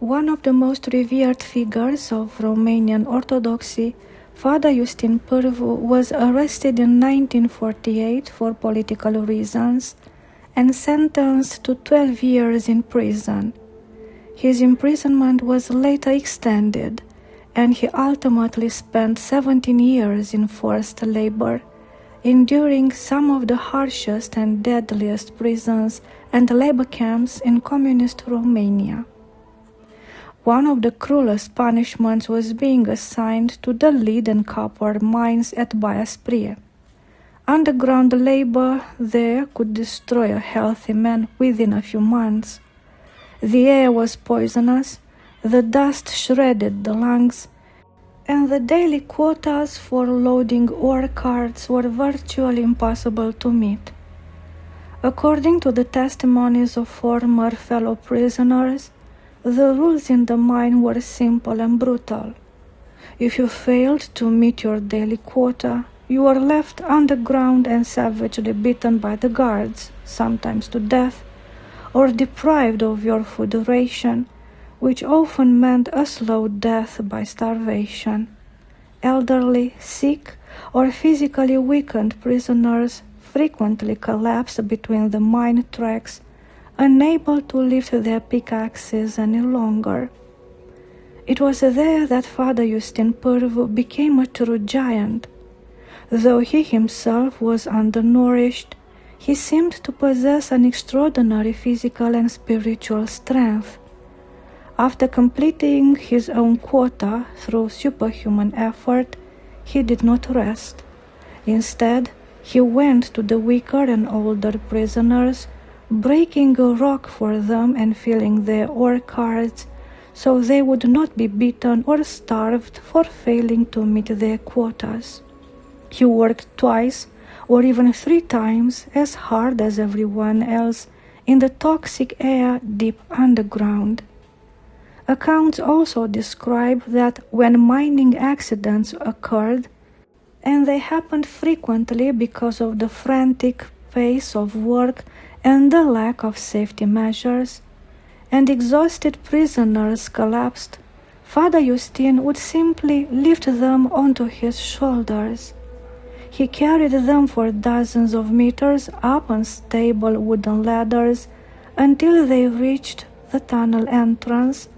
One of the most revered figures of Romanian Orthodoxy, Father Justin Parvu, was arrested in 1948 for political reasons and sentenced to 12 years in prison. His imprisonment was later extended, and he ultimately spent 17 years in forced labor, enduring some of the harshest and deadliest prisons and labor camps in communist Romania. One of the cruelest punishments was being assigned to the lead and copper mines at Baia Sprie. Underground labor there could destroy a healthy man within a few months. The air was poisonous, the dust shredded the lungs, and the daily quotas for loading ore carts were virtually impossible to meet. According to the testimonies of former fellow prisoners, the rules in the mine were simple and brutal. If you failed to meet your daily quota, you were left underground and savagely beaten by the guards, sometimes to death, or deprived of your food ration, which often meant a slow death by starvation. Elderly, sick, or physically weakened prisoners frequently collapsed between the mine tracks, unable to lift their pickaxes any longer. It was there that Father Justin Parvu became a true giant. Though he himself was undernourished, he seemed to possess an extraordinary physical and spiritual strength. After completing his own quota through superhuman effort, he did not rest. Instead, he went to the weaker and older prisoners, breaking a rock for them and filling their ore carts so they would not be beaten or starved for failing to meet their quotas. He worked twice or even 3 times as hard as everyone else in the toxic air deep underground. Accounts also describe that when mining accidents occurred, and they happened frequently because of the frantic pace of work and the lack of safety measures, and exhausted prisoners collapsed, Father Justin would simply lift them onto his shoulders. He carried them for dozens of meters up unstable wooden ladders until they reached the tunnel entrance,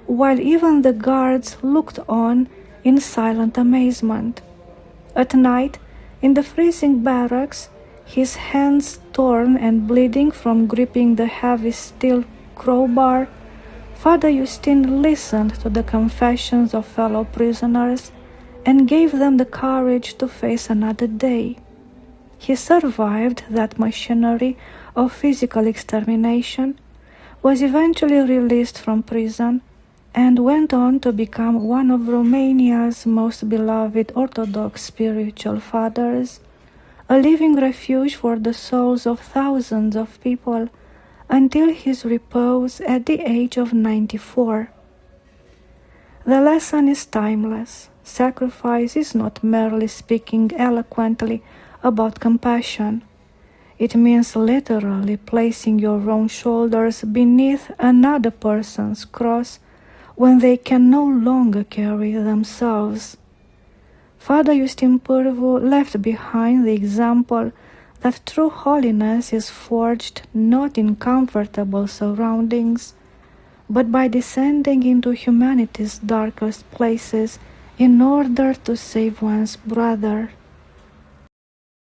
while even the guards looked on in silent amazement. At night, in the freezing barracks, his hands torn and bleeding from gripping the heavy steel crowbar, Father Justin listened to the confessions of fellow prisoners and gave them the courage to face another day. He survived that machinery of physical extermination, was eventually released from prison, and went on to become one of Romania's most beloved Orthodox spiritual fathers, a living refuge for the souls of thousands of people until his repose at the age of 94. The lesson is timeless. Sacrifice is not merely speaking eloquently about compassion. It means literally placing your own shoulders beneath another person's cross when they can no longer carry themselves. Father Justin Parvu left behind the example that true holiness is forged not in comfortable surroundings, but by descending into humanity's darkest places in order to save one's brother.